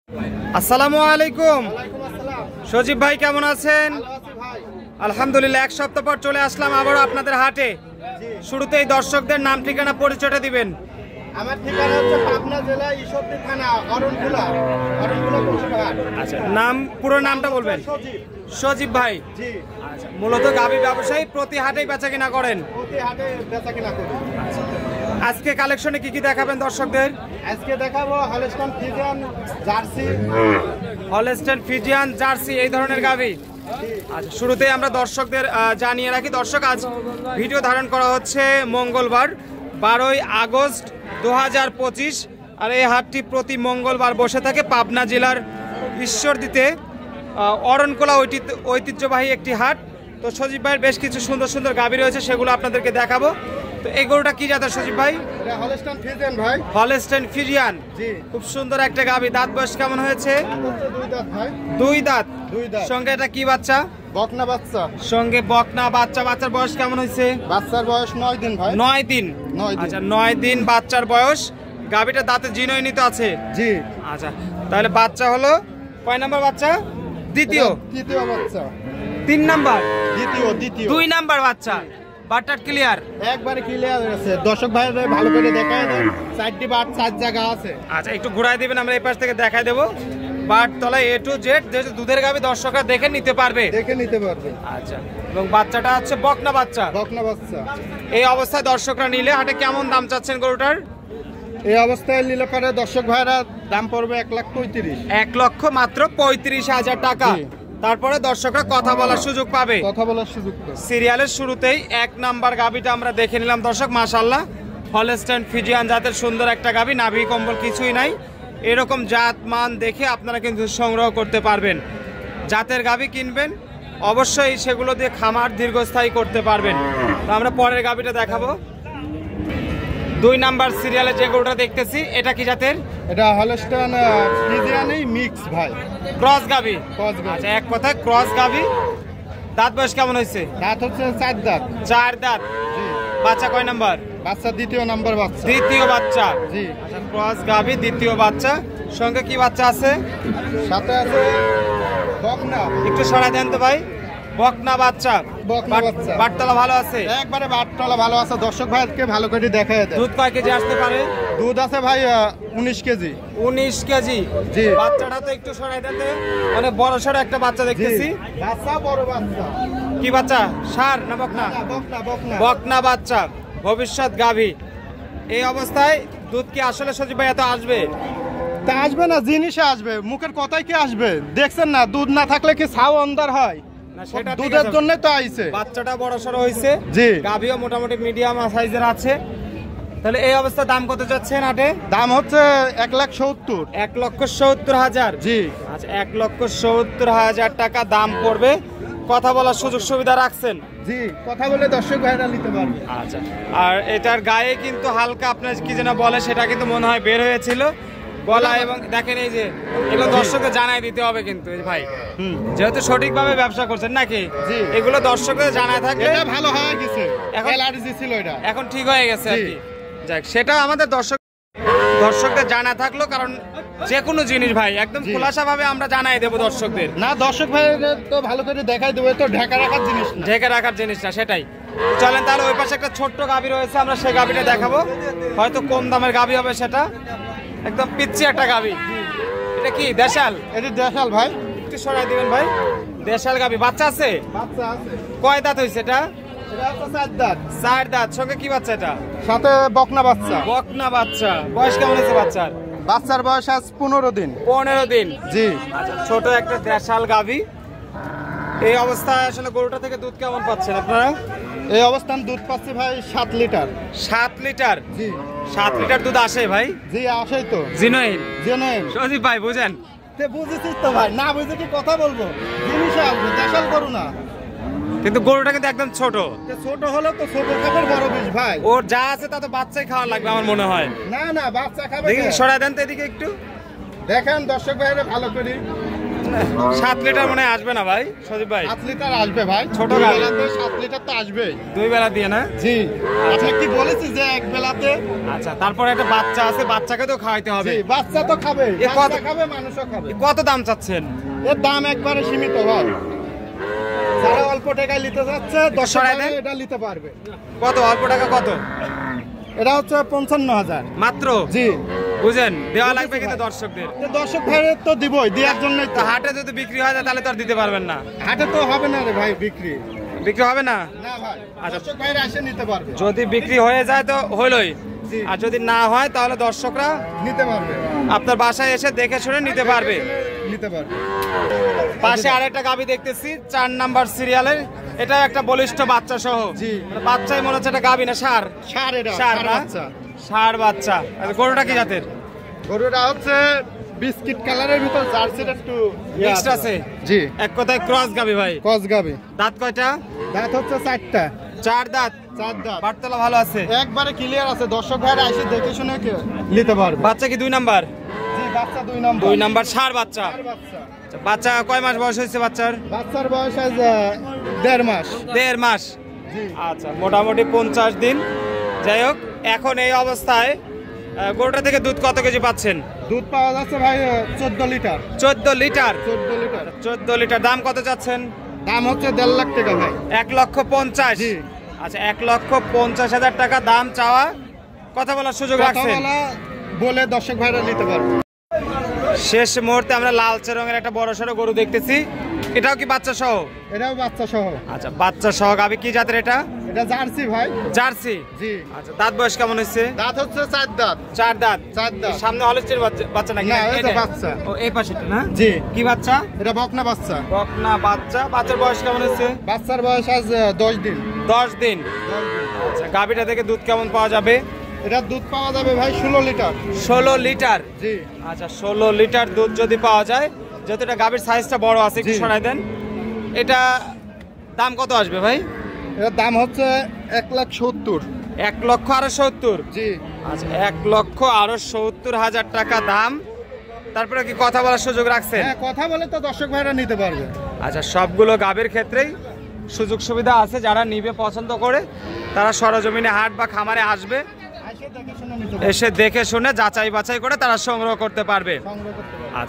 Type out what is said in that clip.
আসসালামু আলাইকুম। সজীব ভাই কেমন আছেন? আলহামদুলিল্লাহ। এক সপ্তাহ পর চলে আসলাম আবারও আপনাদের হাটে। শুরুতেই দর্শকদের নাম ঠিকানা পরিচয়টা দিবেন। আমার ঠিকানা হচ্ছে পাবনা জেলা ঈশ্বরদী থানা অরণকুলা পৌরসভার। আচ্ছা, নাম পুরো নামটা বলবেন। সজীব ভাই। জি। আচ্ছা, মূলত গাভী ব্যবসায়ী, প্রতি হাটেই বেচাকেনা করেন? প্রতি হাটে বেচাকেনা করি। আজকে কালেকশনে কি কি দেখাবেন দর্শকদের? আজকে দেখাবো Holstein Friesian jersey. Holstein Friesian jersey এই ধরনের গাভী। আচ্ছা, শুরুতেই আমরা দর্শকদের জানিয়ে রাখি, দর্শক আজ ভিডিও ধারণ করা হচ্ছে মঙ্গলবার 12ই আগস্ট 2025। আর এই হাটটি প্রতি মঙ্গলবার বসে থাকে পাবনা জেলার ঈশ্বরদীতে অরণকোলা ঐতিহ্যবাহী একটি হাট। তো সজীব ভাইয়ের বেশ কিছু সুন্দর সুন্দর গাভী রয়েছে, সেগুলো আপনাদেরকে দেখাবো। তো এই গরুটা কি জাতের সজীব ভাই? এটা হলস্টাইন ফ্রিজিয়ান ভাই। Holstein Friesian. জি। খুব সুন্দর একটা গাভী। দাঁত বয়স কেমন হয়েছে? দুই দাঁত ভাই। দুই দাঁত। দুই দাঁত। সঙ্গে এটা কি বাচ্চা? বকনা বাচ্চা। সঙ্গে বকনা বাচ্চা। বাচ্চার বয়স কেমন হয়েছে? বাচ্চার বয়স 9 দিন ভাই। 9 দিন। 9 দিন। আচ্ছা, 9 দিন বাচ্চার বয়স। গাভীটা দাঁতে জিনইনি তো আছে? জি। আচ্ছা, তাহলে বাচ্চা হলো কয় নাম্বার বাচ্চা? দ্বিতীয়। তৃতীয় বাচ্চা। 3 নাম্বার। দ্বিতীয়। 2 নাম্বার বাচ্চা। বাটটা ক্লিয়ার? একবারে ক্লিয়ার হয়েছে। দর্শক ভাইদের ভালো করে দেখায় দেন। 4টি বাট 4 জায়গা আছে। আচ্ছা, একটু ঘুরাই দিবেন, আমরা এই পাশ থেকে দেখাই দেবো। বাট তলায় A to Z, যেহেতু দুধের গাভী দর্শকরা দেখে নিতে পারবে। দেখে নিতে পারবে। আচ্ছা, এবং বাচ্চাটা হচ্ছে বকনা বাচ্চা। বকনা বাচ্চা। এই অবস্থায় দর্শকরা নিলে হাটে কেমন দাম চাচ্ছেন গরুটার? এই অবস্থায় নিলে পরে দর্শক ভাইরা দাম পড়বে 1,35,000। 1 লক্ষ মাত্র 35,000 টাকা। তারপরে দর্শকরা কথা বলার সুযোগ পাবে। কথা বলার সুযোগ পাবে। সিরিয়ালের শুরুতেই 1 নাম্বার গাভীটা আমরা দেখে নিলাম দর্শক। মাশাআল্লাহ, হলস্টাইন ফ্রিজিয়ান জাতের সুন্দর একটা গাভী। নাভি কম্বল কিছুই নাই। এরকম জাত মান দেখে আপনারা কিন্তু সংগ্রহ করতে পারবেন। জাতের গাভী কিনবেন, অবশ্যই সেগুলো দিয়ে খামার দীর্ঘস্থায়ী করতে পারবেন। তো আমরা পরের গাভীটা দেখাবো। 2 নাম্বার সিরিয়ালে যে গরুটা দেখতেছি, এটা কি জাতের? এটা হলস্টাইন ফ্রিজিয়ানই মিক্স ভাই। ক্রস গাভী। ক্রস গাভী। আচ্ছা, এক কথায় ক্রস গাভী। দাঁত বয়স কেমন হয়েছে? দাঁত হচ্ছে 4 দাঁত। 4 দাঁত। জি। বাচ্চা কয় নাম্বার? বাচ্চা দ্বিতীয় নাম্বার বাচ্চা। দ্বিতীয় বাচ্চা। জি। আচ্ছা, ক্রস গাভী, দ্বিতীয় বাচ্চা। সঙ্গে কি বাচ্চা আছে? সাথে আছে বকনা। একটু সরাই দেন তো ভাই। বকনা বাচ্চা। বকনা বাচ্চা। বাটতলা ভালো আছে? একবারে বাটতলা ভালো আছে। দর্শক ভাইকে ভালো করে দেখায় দেন। দুধ কয় কেজি আসতে পারে? দুধ আছে ভাই 19 কেজি। 19 কেজি। জি। বাচ্চাটা তো একটু সরাই দেন তো। অনেক বড় সড়ো একটা বাচ্চা দেখতেছি। বাচ্চা বড় বাচ্চা। কি বাচ্চা? ষাঁড় না বকনা? বকনা বকনা। বকনা বাচ্চা, ভবিষ্যৎ গাভী। এই অবস্থায় দুধ কি আসলে সজীব ভাই এত আসবে? তা আসবে না, জিনিসে আসবে। মুখের কথাই কি আসবে? দেখছেন না, দুধ না থাকলে কি ছাও অন্ধার হয়? না, সেটা ঠিক দুধের আছে। জন্য তো আইছে। বাচ্চাটা বড় সড়ো হয়েছে। জি। গাভীও মোটামুটি মিডিয়াম সাইজের আছে। তাহলে এই অবস্থায় দাম কত যাচ্ছেন হাটে? দাম হচ্ছে 1,70,000। 1,70,000। জি। আচ্ছা, 1,70,000 টাকা দাম পড়বে। কথা বলার সুযোগ সুবিধা রাখছেন? জি, কথা বলে দর্শক ভাইরা নিতে পারবে। আচ্ছা, আর এটার গায়ে কিন্তু হালকা আপনার কি যেন বলে, সেটা কিন্তু মনে হয় বের হয়েছিল গলা। এবং দেখেন এই যে এগুলো দর্শককে জানাই দিতে হবে কিন্তু এই ভাই, যেহেতু সঠিকভাবে ব্যবসা করছেন নাকি। জি। এগুলো দর্শকদের জানায় থাকলে এটা ভালো হয়ে গেছে। এখন অ্যালার্জি ছিল এটা। এখন ঠিক হয়ে গেছে আর জি। কি। যাক, সেটা আমাদের দর্শকদের জানা থাকলো, কারণ যে কোনো জিনিস ভাই একদম জি। খোলাসা ভাবে আমরা জানাই দেবো দর্শকদের। না, দর্শক ভাইদের তো ভালো করে দেখাই দেবে, তো ঢাকা রাখার জিনিস না। ঢেকে রাখার জিনিস না, সেটাই। চলেন তাহলে, ওই পাশে একটা ছোট্ট গাভী রয়েছে, আমরা সেই গাভীটা দেখাবো। হয়তো কম দামের গাভী হবে সেটা। একদম পিচ্ছি একটা গাভী। এটা কি দেশাল? এটা দেশাল ভাই। একটু সরাই দিবেন ভাই। দেশাল গাভী। বাচ্চা আছে? বাচ্চা আছে। কয় দাঁত হয়েছে এটা? এটা হচ্ছে 4 দাঁত। 4 দাঁত। সঙ্গে কি বাচ্চা এটা? সাথে বকনা বাচ্চা। বকনা বাচ্চা। বয়স কেমন হয়েছে বাচ্চার? বাচ্চার বয়স আজ 15 দিন। 15 দিন। জি। আচ্ছা, ছোট একটা দেশাল গাভী। এই অবস্থায় আসলে গরুটা থেকে দুধ কেমন পাচ্ছেন আপনারা? এই অবস্থান দুধ পাচ্ছে ভাই 7 লিটার। 7 লিটার। জি। 7 লিটার দুধ আসে ভাই? জি, আসেই তো। জিনইন। জেনুইন। সজীব ভাই বুঝেন? তে বুঝেছিস তো ভাই, না বুঝে কি কথা বলবো? জিনিসে আসবে, দেশাল গরু না। কিন্তু গরুটা কিন্তু একদম ছোট। তে ছোট হলো তো ছোট খাবার বড় বিষ ভাই। ওর যা আছে তা তো বাচ্চাই খাওয়া লাগবে আমার মনে হয়। না না, বাচ্চা খাবে। দেখি সরাই দেন তো এদিকে একটু। দেখেন দর্শক ভাইরা ভালো করে। 7 লিটার মনে হয় আসবে না ভাই সজীব ভাই? 7 লিটার আসবে ভাই, ছোট দুই গাভী। বেলাতে 7 লিটার তো আসবেই। 2 বেলা দিয়ে না? জি, আপনি কি বলেছি যে এক বেলাতে? আচ্ছা, তারপরে একটা বাচ্চা আছে, বাচ্চাকে তো খাওয়াইতে হবে। জি, বাচ্চা তো খাবে, এ কত- বাচ্চা খাবে, মানুষও খাবে। কত দাম চাচ্ছেন? এর দাম একবারে সীমিত ভাই, যারা অল্প টাকায় নিতে যাচ্ছে 10 সরাই টাকায় দেন। এটা নিতে পারবে। কত অল্প টাকা কত? এটা হচ্ছে 55,000। মাত্র? জি, বুঝেন, দেওয়া বুঝেছি লাগবে কিন্তু ভাই। দর্শকদের। তো দর্শক ভাইয়ের তো দিবই, দেওয়ার জন্যই তো তো। হাটে যদি বিক্রি হয় তাহলে তো আর দিতে পারবেন না। হাটে তো হবে না রে ভাই বিক্রি, বিক্রি হবে না? না ভাই, আচ্ছা। দর্শক ভাইরা এসে নিতে পারবে, যদি বিক্রি হয়ে যায় তো হলোই, জি। আর যদি না হয় তাহলে দর্শকরা নিতে পারবে, আপনার বাসায় এসে দেখে শুনে নিতে পারবে। নিতে পারবে। পাশে আরেকটা গাভী দেখতেছি 4 নাম্বার সিরিয়ালের, এটা একটা বলিষ্ঠ বাচ্চা সহ। জি। মানে বাচ্চাই মনে হচ্ছে এটা গাভী না ষাঁড়? ষাঁড়, এটা ষাঁড় ষাঁড় না? বাচ্চা। ষাঁড় বাচ্চা। আর গরুটা কি জাতের? গরুটা হচ্ছে বিস্কিট কালারের ভিতর জার্সির একটু মিক্সড আছে। জি, এক কথায় ক্রস গাভী ভাই। কস গাবি, দাঁত কয়টা? দাঁত হচ্ছে 4টা, 4 দাঁত। 4 দাঁত, বাটতলা ভালো আছে। একবারে ক্লিয়ার আছে, দর্শক ভাইরা এসে দেখে শুনে নিতে পারবে। বাচ্চা কি 2 নাম্বার? জি, বাচ্চা 2 নম্বর। 2 নাম্বার ষাঁড় বাচ্চা। ষাঁড় বাচ্চা। আচ্ছা, বাচ্চা কয় মাস বয়স হয়েছে বাচ্চার? বাচ্চার বয়স আজ 1.5 মাস। 1.5 মাস। জি, আচ্ছা, মোটামুটি 50 দিন। যাই হোক, এখন এই অবস্থায় গরুটা থেকে দুধ কত কেজি পাচ্ছেন? দুধ পাওয়া যাচ্ছে ভাই 14 লিটার। 14 লিটার। 14 litre, 14 litre. দাম কত চাচ্ছেন? দাম হচ্ছে 1.5 লাখ টাকা ভাই। 1,50,000। জি। আচ্ছা, 1,50,000 টাকা দাম চাওয়া, কথা বলার সুযোগ কথা রাখছেন। বলা বলে দর্শক ভাইরা নিতে পারবে। শেষ মুহূর্তে আমরা লালচে রঙের একটা বড় সড়ো গরু দেখতেছি, এটাও কি বাচ্চা সহ? এটাও বাচ্চা সহ। আচ্ছা, বাচ্চা সহ গাভী। কি জাতের এটা? এটা জার্সি ভাই। জার্সি। জি, আচ্ছা, দাঁত বয়স কেমন হচ্ছে? দাঁত হচ্ছে 4 দাঁত। 4 দাঁত। 4 দাঁত। সামনে হলিস্টের বাচ্চা নাকি? না, এটা এটা? বাচ্চা। ও, এই পাশেটা না? জি, কি বাচ্চা? এটা বকনা বাচ্চা। বকনা বাচ্চা। বাচ্চার বয়স কেমন হচ্ছে? বাচ্চার বয়স আজ 10 দিন। 10 দিন। আচ্ছা, গাভীটা থেকে দুধ কেমন পাওয়া যাবে? এটা দুধ পাওয়া যাবে ভাই 16 লিটার। 16 লিটার। জি, আচ্ছা, 16 লিটার দুধ যদি পাওয়া যায়, যেহেতু এটা গাভীর সাইজটা বড় আছে, একটু জি। সরাই দেন। এটা দাম কত আসবে ভাই? এটার দাম হচ্ছে 1,70,000। 1,70,000। জি, আচ্ছা, 1,70,000 টাকা দাম। তারপরে কি কথা বলার সুযোগ রাখছেন? হ্যাঁ, কথা বলে তো দর্শক ভাইরা নিতে পারবে। আচ্ছা, সবগুলো গাভীর ক্ষেত্রেই সুযোগ সুবিধা আছে। যারা নিবে পছন্দ করে তারা সরজমিনে হাট বা খামারে আসবে, এসে দেখে শুনে নিতে পারবে, এসে দেখে শুনে যাচাই বাছাই করে তারা সংগ্রহ করতে পারবে। সংগ্রহ করতে পারবে।